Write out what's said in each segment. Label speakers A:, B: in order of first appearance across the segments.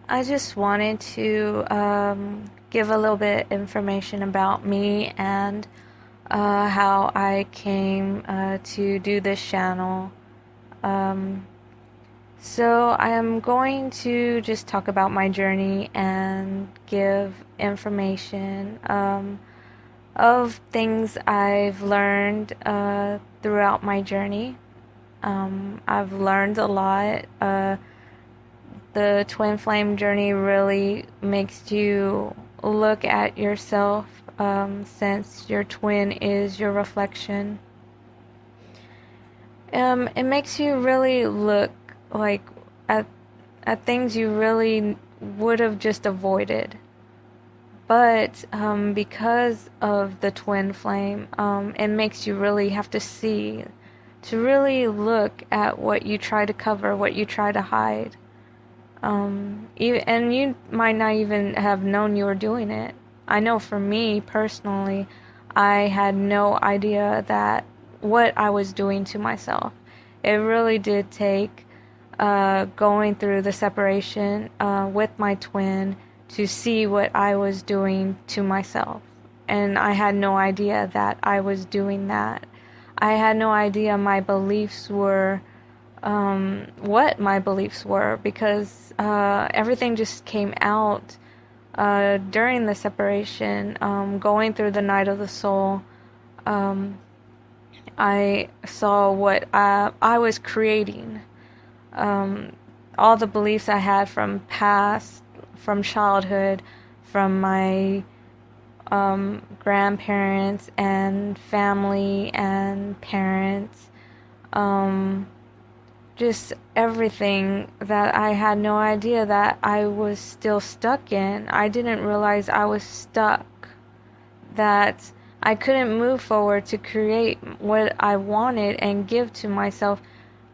A: I just wanted to give a little bit information about me and how I came to do this channel. Um, so I am going to just talk about my journey and give information of things I've learned throughout my journey. I've learned a lot. The twin flame journey really makes you look at yourself, since your twin is your reflection. It makes you really look like at at things you really would have just avoided. But because of the twin flame, it makes you really have to see, to really look at what you try to cover, what you try to hide. And you might not even have known you were doing it. I know for me personally, I had no idea that what I was doing to myself. It really did take going through the separation with my twin to see what I was doing to myself. And I had no idea that I was doing that. I had no idea my beliefs were what my beliefs were because everything just came out during the separation. Going through the night of the soul, um, I saw what I was creating. Um, all the beliefs I had from past, from childhood, from my grandparents and family and parents. Um, just everything that I had no idea that I was still stuck in. I didn't realize I was stuck, that I couldn't move forward to create what I wanted and give to myself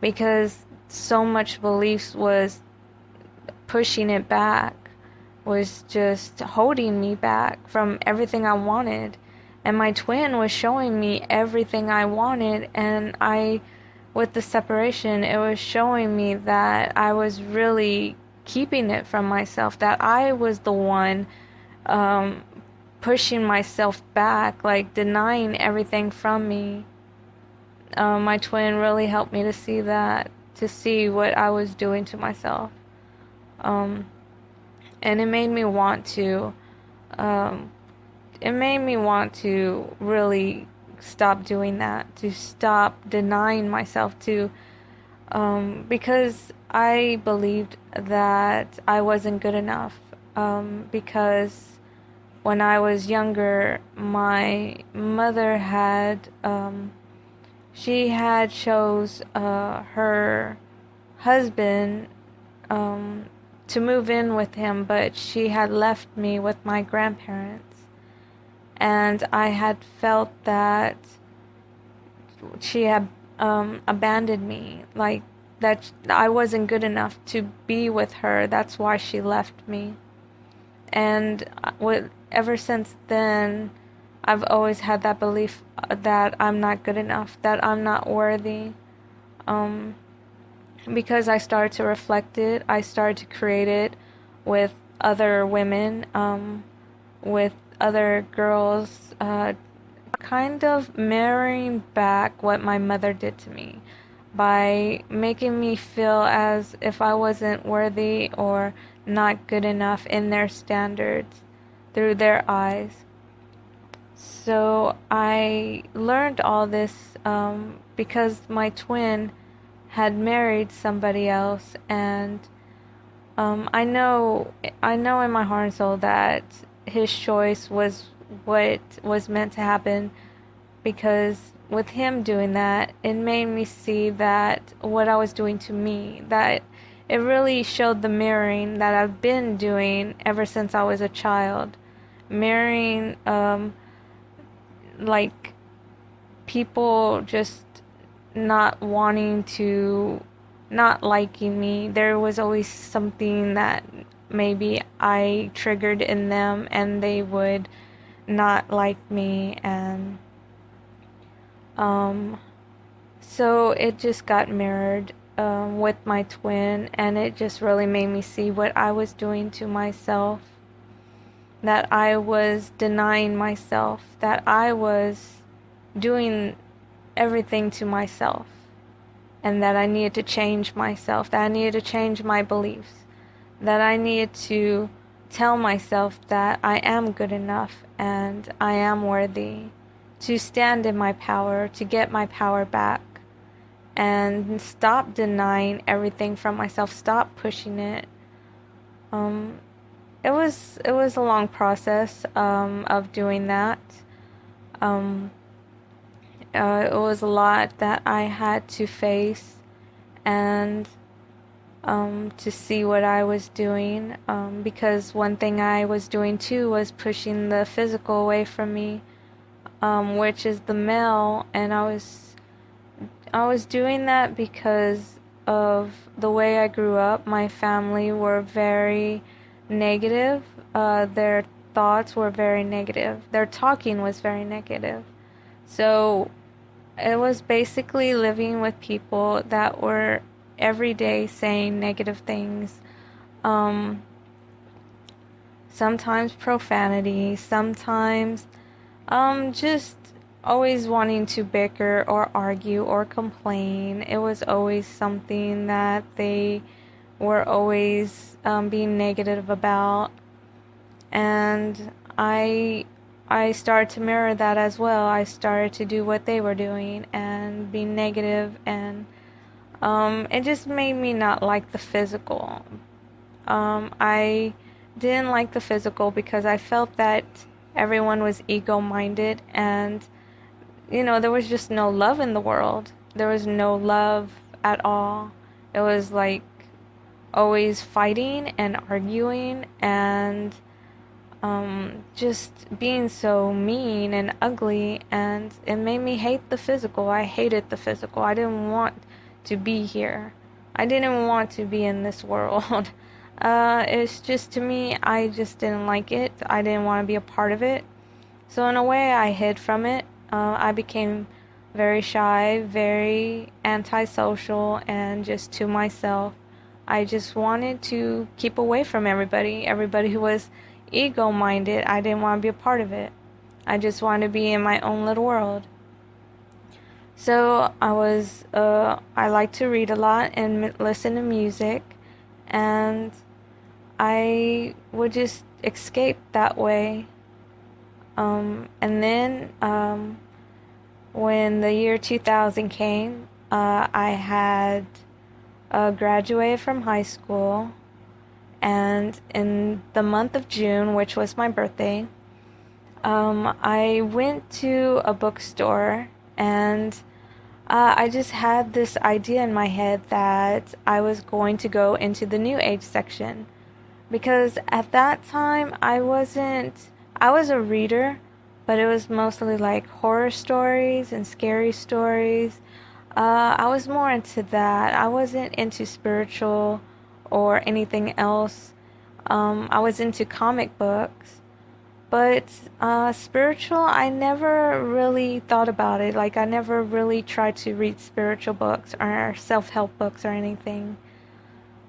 A: because so much beliefs was pushing it back, was just holding me back from everything I wanted. And my twin was showing me everything I wanted, and with the separation, it was showing me that I was really keeping it from myself, that I was the one um, pushing myself back, like denying everything from me. My twin really helped me to see that, to see what I was doing to myself. Um, and um, it made me want to really stop doing that, to stop denying myself, because I believed that I wasn't good enough. Because when I was younger, my mother she had chose her husband um, to move in with him, but she had left me with my grandparents. And I had felt that she had abandoned me, like that I wasn't good enough to be with her. That's why she left me. And ever since then, I've always had that belief that I'm not good enough, that I'm not worthy. Um, because I started to reflect it, I started to create it with other women, with other girls, kind of mirroring back what my mother did to me by making me feel as if I wasn't worthy or not good enough in their standards through their eyes. So I learned all this because my twin had married somebody else, and I know in my heart and soul that his choice was what was meant to happen, because with him doing that, it made me see that what I was doing to me, that it really showed the mirroring that I've been doing ever since I was a child. Mirroring, like people just not wanting to, not liking me. There was always something that maybe I triggered in them and they would not like me, and um so it just got mirrored with my twin, and it just really made me see what I was doing to myself, that I was denying myself, that I was doing everything to myself, and that I needed to change myself, that I needed to change my beliefs, that I needed to tell myself that I am good enough and I am worthy to stand in my power, to get my power back, and stop denying everything from myself, stop pushing it. It was a long process of doing that. Um, it was a lot that I had to face, and to see what I was doing, because one thing I was doing too was pushing the physical away from me, which is the male, and I was doing that because of the way I grew up. My family were very negative. Their thoughts were very negative. Their talking was very negative. So it was basically living with people that were every day saying negative things. Um, Sometimes profanity, sometimes just always wanting to bicker or argue or complain. It was always something that they were always being negative about, and I started to mirror that as well. I started to do what they were doing and be negative, and it just made me not like the physical. I didn't like the physical because I felt that everyone was ego-minded, and there was just no love in the world. There was no love at all. It was like always fighting and arguing, and just being so mean and ugly, and it made me hate the physical. I hated the physical. I didn't want to be here. I didn't want to be in this world. It's just, to me, I just didn't like it. I didn't want to be a part of it. So in a way, I hid from it. I became very shy, very antisocial, and just to myself. I just wanted to keep away from everybody who was ego-minded. I didn't want to be a part of it. I just wanted to be in my own little world. So I like to read a lot and listen to music, and I would just escape that way. And then when the year 2000 came, I had graduated from high school, and in the month of June, which was my birthday, I went to a bookstore, and I just had this idea in my head that I was going to go into the New Age section, because at that time I was a reader, but it was mostly like horror stories and scary stories. I was more into that. I wasn't into spiritual or anything else. I was into comic books, but spiritual, I never really thought about it. Like, I never really tried to read spiritual books or self-help books or anything.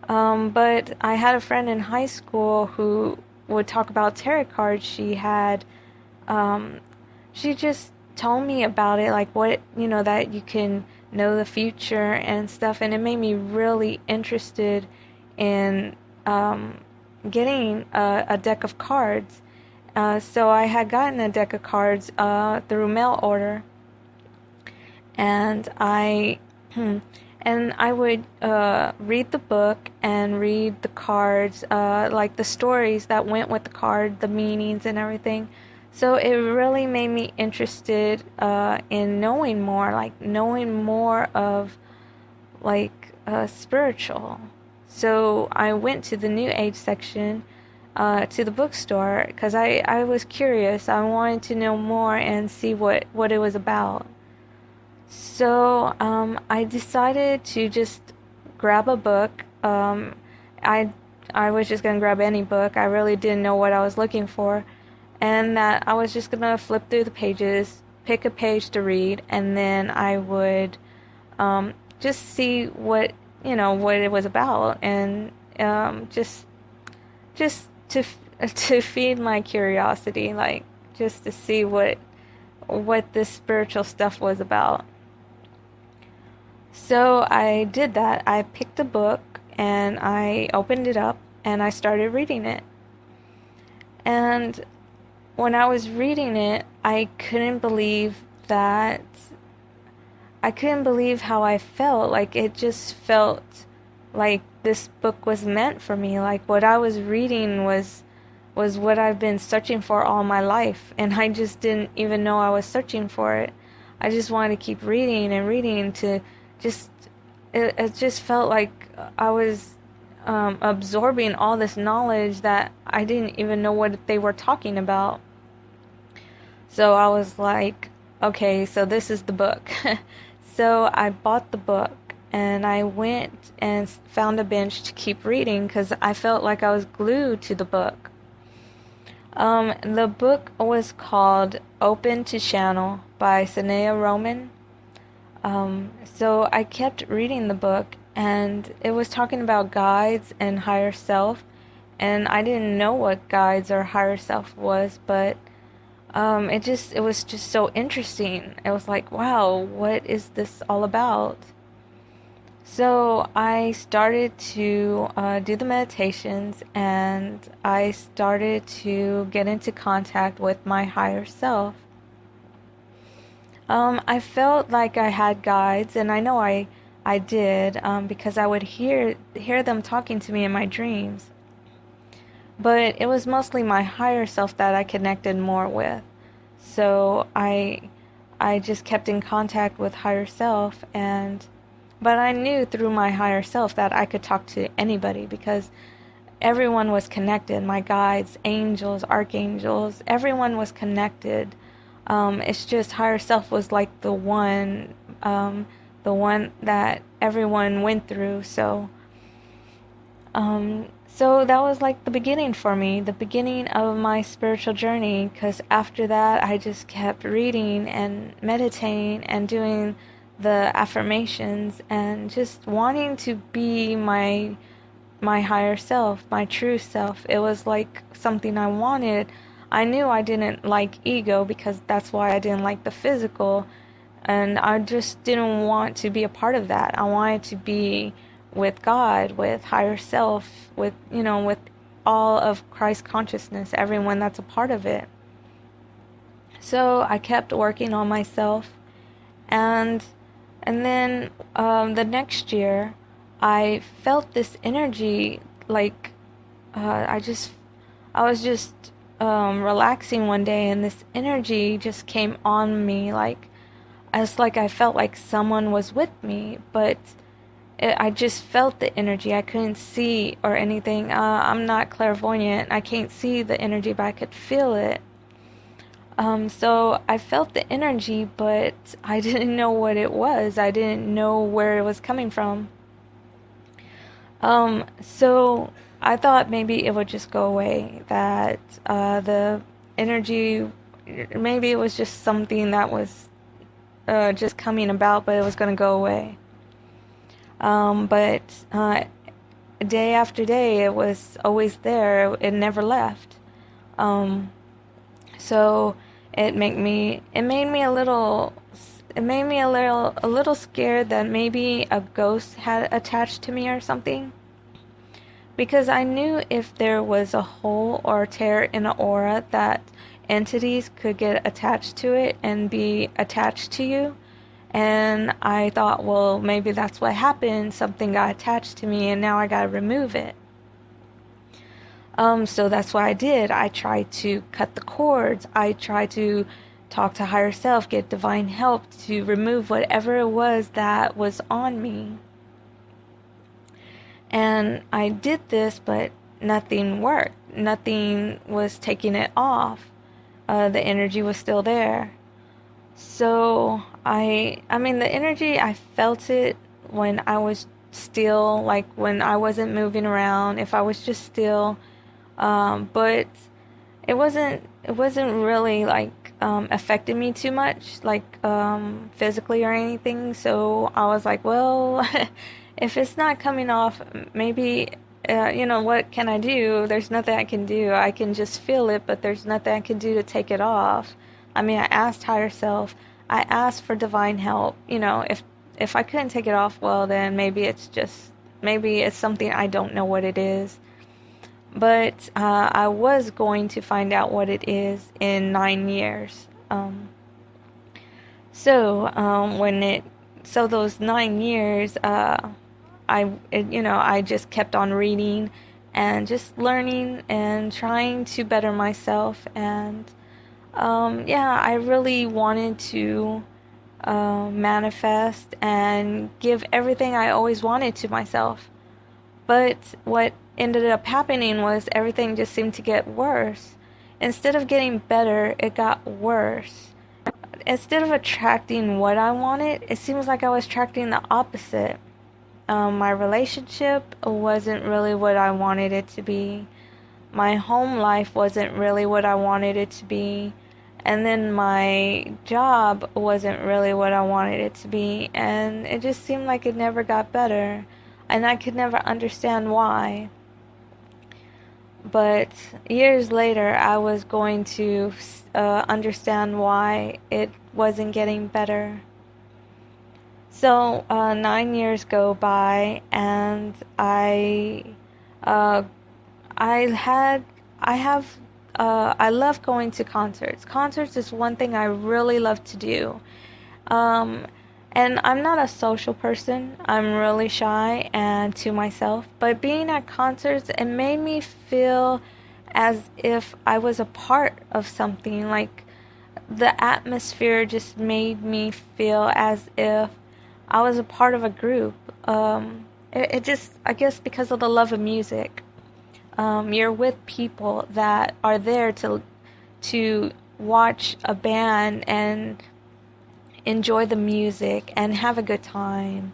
A: But I had a friend in high school who would talk about tarot cards. She just told me about it, like that you can know the future and stuff, and it made me really interested in getting a deck of cards. So I had gotten a deck of cards through mail order, and I would read the book and read the cards, like the stories that went with the card, the meanings and everything. So it really made me interested in knowing more of spiritual. So I went to the New Age section, to the bookstore, because I was curious. I wanted to know more and see what it was about. So I decided to just grab a book. I was just going to grab any book. I really didn't know what I was looking for. And that I was just going to flip through the pages, pick a page to read, and then I would just see what what it was about, and just to feed my curiosity, like just to see what this spiritual stuff was about. So I did that. I picked a book and I opened it up and I started reading it. And when I was reading it, that I couldn't believe how I felt. Like it just felt like this book was meant for me. Like what I was reading was what I've been searching for all my life, and I just didn't even know I was searching for it. I just wanted to keep reading and reading to just it just felt like I was absorbing all this knowledge that I didn't even know what they were talking about. So I was like, okay, so this is the book. So I bought the book and I went and found a bench to keep reading because I felt like I was glued to the book. The book was called Open to Channel by Sanaya Roman. So I kept reading the book, and it was talking about guides and higher self, and I didn't know what guides or higher self was, but it was just so interesting. It was like, wow, what is this all about? So I started to do the meditations, and I started to get into contact with my higher self. I felt like I had guides, and I know I did, because I would hear them talking to me in my dreams. But it was mostly my higher self that I connected more with. So I just kept in contact with higher self, but I knew through my higher self that I could talk to anybody because everyone was connected. My guides, angels, archangels, everyone was connected. It's just higher self was like the one that everyone went through. So that was like the beginning for me, the beginning of my spiritual journey. Because after that, I just kept reading and meditating and doing the affirmations and just wanting to be my higher self, my true self. It was like something I wanted. I knew I didn't like ego because that's why I didn't like the physical, and I just didn't want to be a part of that. I wanted to be with God, with higher self, with all of Christ consciousness, everyone that's a part of it. So I kept working on myself, and then the next year, I felt this energy, like I was just relaxing one day, and this energy just came on me, like it's like I felt like someone was with me, but I just felt the energy. I couldn't see or anything. I'm not clairvoyant. I can't see the energy, but I could feel it. So I felt the energy, but I didn't know what it was. I didn't know where it was coming from. So I thought maybe it would just go away, that the energy, maybe it was just something that was just coming about, but it was going to go away. But day after day, it was always there. It never left. So it made me a little scared that maybe a ghost had attached to me or something. Because I knew if there was a hole or tear in an aura that entities could get attached to it and be attached to you. And I thought, well, maybe that's what happened. Something got attached to me and now I gotta remove it. So that's what I did. I tried to cut the cords. I tried to talk to higher self, get divine help to remove whatever it was that was on me. And I did this, but nothing worked. Nothing was taking it off. The energy was still there. So I mean, the energy, I felt it when I was still, like when I wasn't moving around, if I was just still. But it wasn't really like affecting me too much, like physically or anything. So I was like, well, if it's not coming off, maybe, what can I do? There's nothing I can do. I can just feel it, but there's nothing I can do to take it off. I mean, I asked higher self. I asked for divine help. If I couldn't take it off, well, then maybe it's something I don't know what it is. But I was going to find out what it is in 9 years. So those 9 years, I just kept on reading and just learning and trying to better myself. And yeah, I really wanted to manifest and give everything I always wanted to myself. But what ended up happening was everything just seemed to get worse. Instead of getting better, it got worse. Instead of attracting what I wanted, it seems like I was attracting the opposite. My relationship wasn't really what I wanted it to be. My home life wasn't really what I wanted it to be. And then my job wasn't really what I wanted it to be. And it just seemed like it never got better. And I could never understand why. But years later, I was going to understand why it wasn't getting better. So 9 years go by, and uh, I love going to concerts. Concerts is one thing I really love to do. Um, and I'm not a social person. I'm really shy and to myself. But being at concerts, it made me feel as if I was a part of something. Like the atmosphere just made me feel as if I was a part of a group. It just, I guess, because of the love of music. You're with people that are there to watch a band and enjoy the music and have a good time.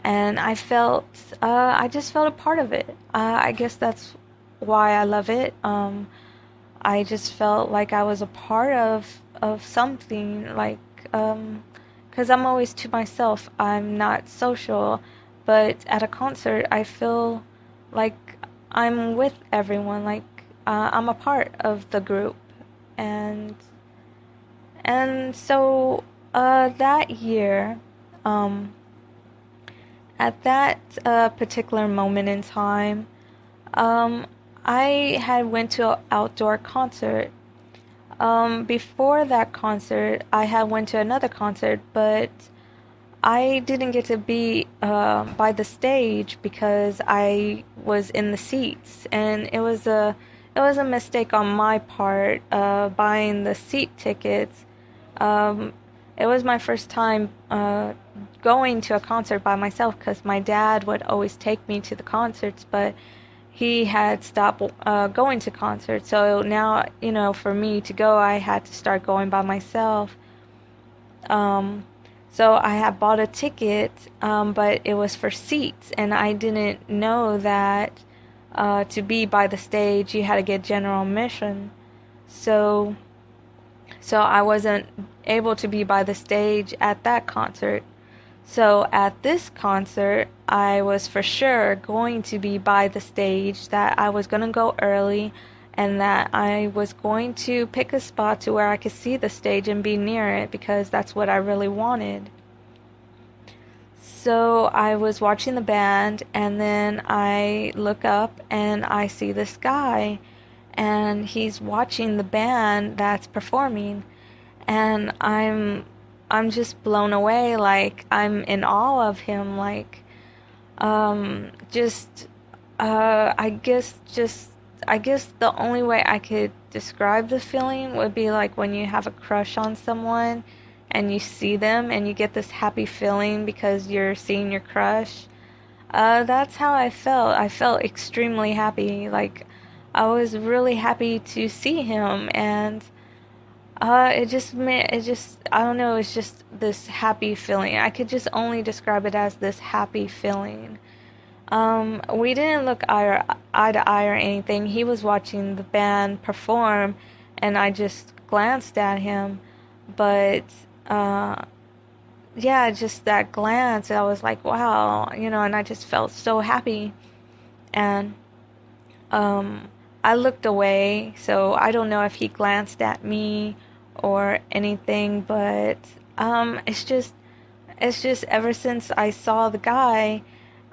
A: And I just felt a part of it. I guess that's why I love it. I just felt like I was a part of something, like, 'cause I'm always to myself. I'm not social, but at a concert, I feel like I'm with everyone, like I'm a part of the group. And so that year, um, at that particular moment in time, um, I had went to an outdoor concert. Before that concert, I had went to another concert, but I didn't get to be by the stage because I was in the seats, and it was a mistake on my part buying the seat tickets. Um, it was my first time going to a concert by myself because my dad would always take me to the concerts, but he had stopped going to concerts. So now, for me to go, I had to start going by myself. Um, so I had bought a ticket, but it was for seats, and I didn't know that to be by the stage, you had to get general admission. So, so I wasn't able to be by the stage at that concert. So at this concert, I was for sure going to be by the stage, that I was going to go early, and that I was going to pick a spot to where I could see the stage and be near it because that's what I really wanted. So I was watching the band, and then I look up and I see this guy, and he's watching the band that's performing, and I'm just blown away. Like, I'm in awe of him. Like, just I guess the only way I could describe the feeling would be like when you have a crush on someone and you see them and you get this happy feeling because you're seeing your crush. That's how I felt. I felt extremely happy. Like, I was really happy to see him, and I don't know, it's just this happy feeling. I could just only describe it as this happy feeling. We didn't look eye to eye or anything. He was watching the band perform, and I just glanced at him, but uh, yeah, just that glance, I was like, wow, and I just felt so happy. And um, I looked away, so I don't know if he glanced at me or anything, but it's just ever since I saw the guy,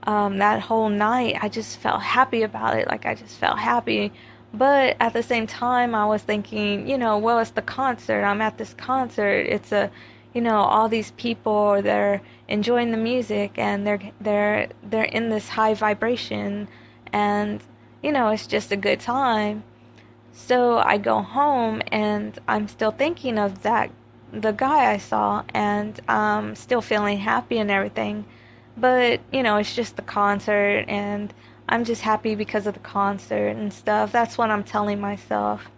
A: that whole night, I just felt happy about it. Like I just felt happy. But at the same time, I was thinking, well, it's the concert. I'm at this concert. It's all these people, they're enjoying the music and they're in this high vibration, and it's just a good time. So I go home and I'm still thinking of the guy I saw, and I'm still feeling happy and everything. But, it's just the concert, and I'm just happy because of the concert and stuff. That's what I'm telling myself.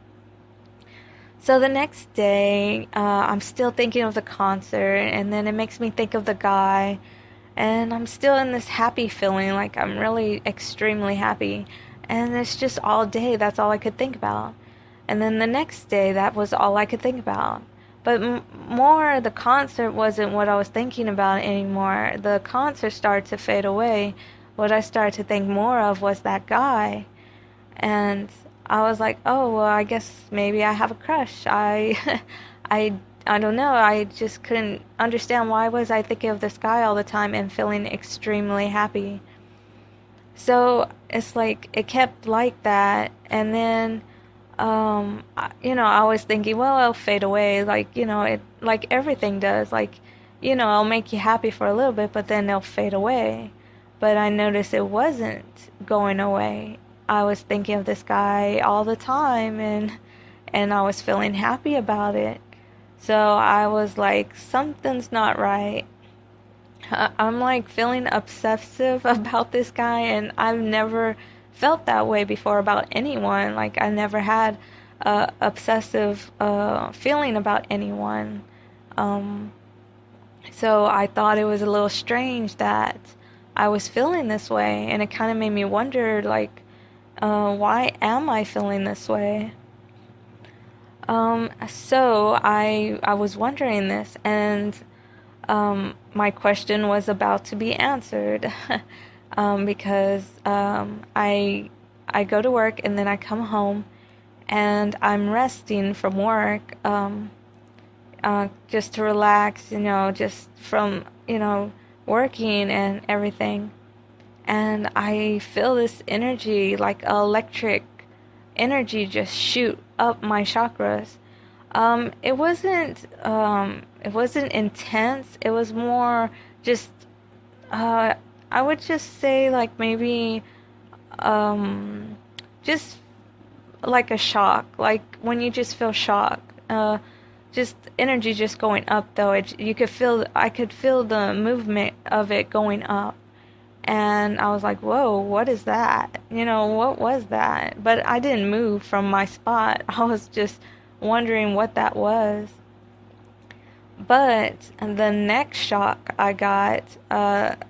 A: So the next day, I'm still thinking of the concert, and then it makes me think of the guy, and I'm still in this happy feeling, like I'm really extremely happy. And it's just all day, that's all I could think about. And then the next day, that was all I could think about. But more, the concert wasn't what I was thinking about anymore. The concert started to fade away. What I started to think more of was that guy. And I was like, oh, well, I guess maybe I have a crush. I, I don't know. I just couldn't understand why was I thinking of this guy all the time and feeling extremely happy. So it's like it kept like that, and then I was thinking, well, it'll fade away, like it like everything does, like it'll make you happy for a little bit, but then it'll fade away. But I noticed it wasn't going away. I was thinking of this guy all the time, and I was feeling happy about it. So I was like, something's not right. I'm like feeling obsessive about this guy, and I've never felt that way before about anyone. Like, I never had a obsessive feeling about anyone. Um, so I thought it was a little strange that I was feeling this way, and it kind of made me wonder, like, why am I feeling this way? So I was wondering this, and my question was about to be answered. Because I go to work and then I come home and I'm resting from work, just to relax, just from working and everything. And I feel this energy, like electric energy, just shoot up my chakras. It wasn't intense. It was more just, uh, I would just say like maybe, um, just like a shock, like when you just feel shock, just energy just going up though. I could feel the movement of it going up. And I was like, whoa, what is that? What was that? But I didn't move from my spot. I was just wondering what that was. But the next shock I got,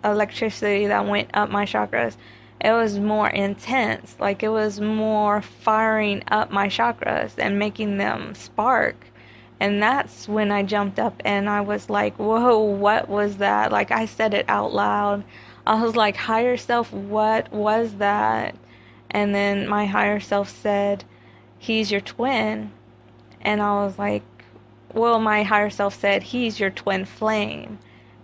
A: electricity that went up my chakras, it was more intense. Like it was more firing up my chakras and making them spark. And that's when I jumped up and I was like, whoa, what was that? Like I said it out loud. I was like, higher self, what was that? And then my higher self said, he's your twin. And I was like, well, my higher self said, he's your twin flame.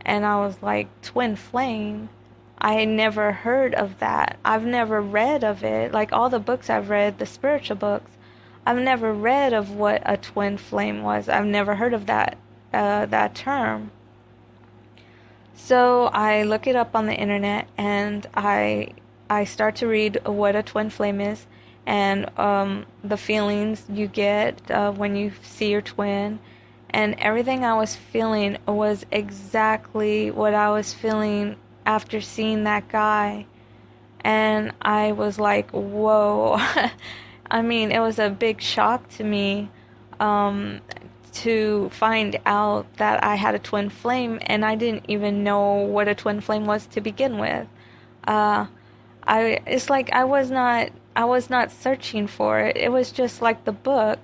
A: And I was like, twin flame? I never heard of that. I've never read of it. Like all the books I've read, the spiritual books, I've never read of what a twin flame was. I've never heard of that term. So I look it up on the internet, and I start to read what a twin flame is, and the feelings you get when you see your twin, and everything I was feeling was exactly what I was feeling after seeing that guy. And I was like, whoa. I mean, it was a big shock to me, um, to find out that I had a twin flame, and I didn't even know what a twin flame was to begin with. Uh, it's like I was not searching for it. It was just like the book.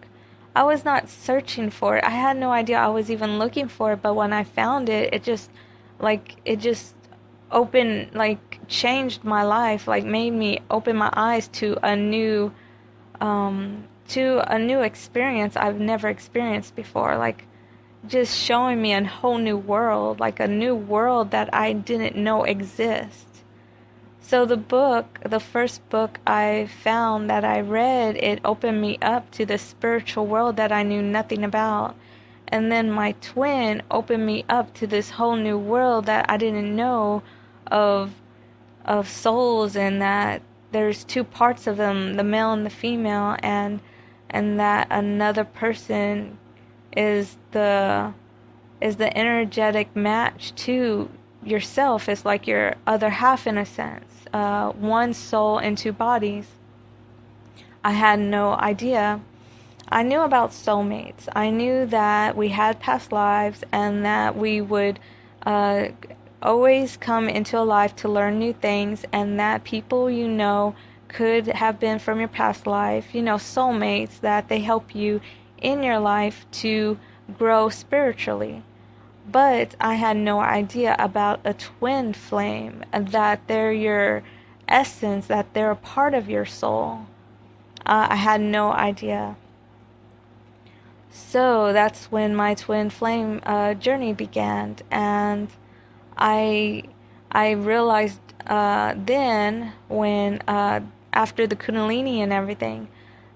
A: I was not searching for it. I had no idea I was even looking for it, but when I found it, it just opened, like, changed my life, like, made me open my eyes to a new experience I've never experienced before. Like, just showing me a whole new world, like a new world that I didn't know exists. So the first book I found that I read, it opened me up to the spiritual world that I knew nothing about. And then my twin opened me up to this whole new world that I didn't know of souls, and that there's two parts of them, the male and the female, and that another person is the energetic match to yourself. It's like your other half, in a sense. One soul in two bodies. I had no idea. I knew about soulmates. I knew that we had past lives and that we would uh, always come into a life to learn new things, and that people you know could have been from your past life, soulmates, that they help you in your life to grow spiritually. But I had no idea about a twin flame, that they're your essence, that they're a part of your soul. I had no idea. So that's when my twin flame journey began, and I I realized then, when after the Kundalini and everything,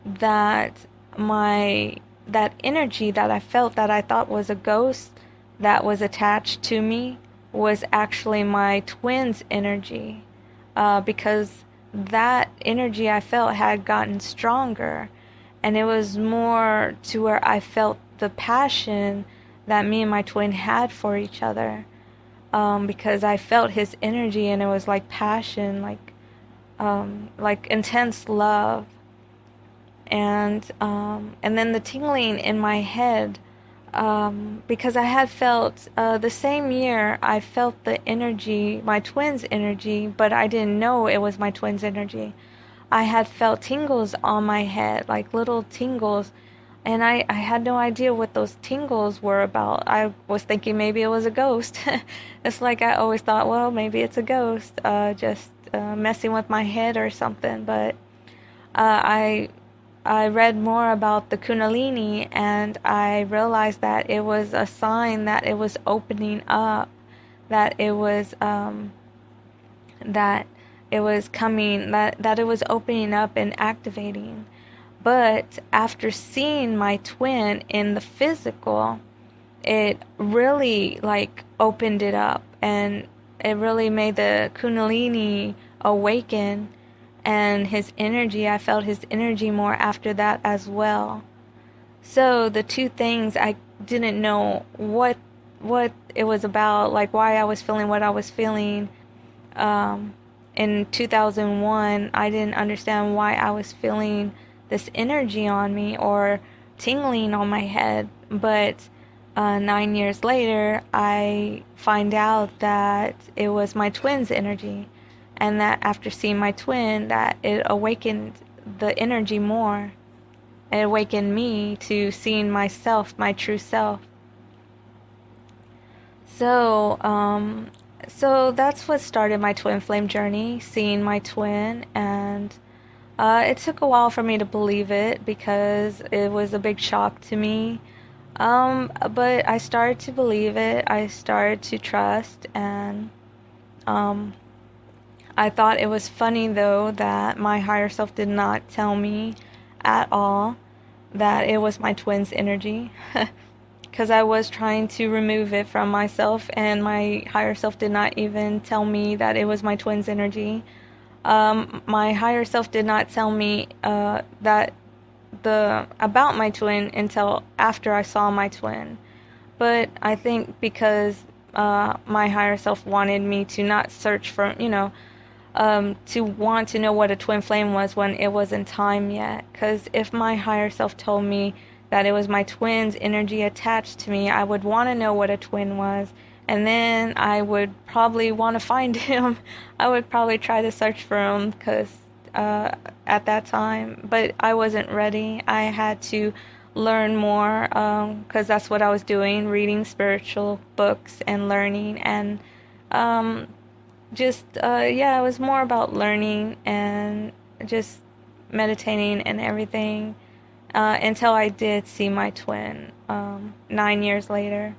A: that my that energy that I felt, that I thought was a ghost that was attached to me, was actually my twin's energy, because that energy I felt had gotten stronger, and it was more to where I felt the passion that me and my twin had for each other, because I felt his energy, and it was like passion, like intense love. And then the tingling in my head, because I had felt, the same year I felt the energy, my twin's energy, but I didn't know it was my twin's energy. I had felt tingles on my head, like little tingles, and I had no idea what those tingles were about. I was thinking maybe it was a ghost. It's like I always thought, well, maybe it's a ghost, just messing with my head or something. But I read more about the Kundalini, and I realized that it was a sign that it was opening up, that it was that it was coming, that it was opening up and activating. But after seeing my twin in the physical, it really, like, opened it up, and it really made the Kundalini awaken, and his energy, I felt his energy more after that as well. So the two things, I didn't know what it was about, like why I was feeling what I was feeling. In 2001, I didn't understand why I was feeling this energy on me or tingling on my head. But 9 years later, I find out that it was my twin's energy, and that after seeing my twin, that it awakened the energy more. It awakened me to seeing myself, my true self. So, so that's what started my twin flame journey, seeing my twin, and it took a while for me to believe it because it was a big shock to me. But I started to believe it. I started to trust, and I thought it was funny, though, that my higher self did not tell me at all that it was my twin's energy. Because I was trying to remove it from myself, and my higher self did not even tell me that it was my twin's energy. My higher self did not tell me that the about my twin until after I saw my twin. But I think because my higher self wanted me to not search for, to want to know what a twin flame was when it wasn't time yet. Because if my higher self told me that it was my twin's energy attached to me, I would want to know what a twin was, and then I would probably want to find him. I would probably try to search for him, because at that time, but I wasn't ready. I had to learn more, because that's what I was doing, reading spiritual books and learning, and um, just yeah, it was more about learning and just meditating and everything, until I did see my twin 9 years later.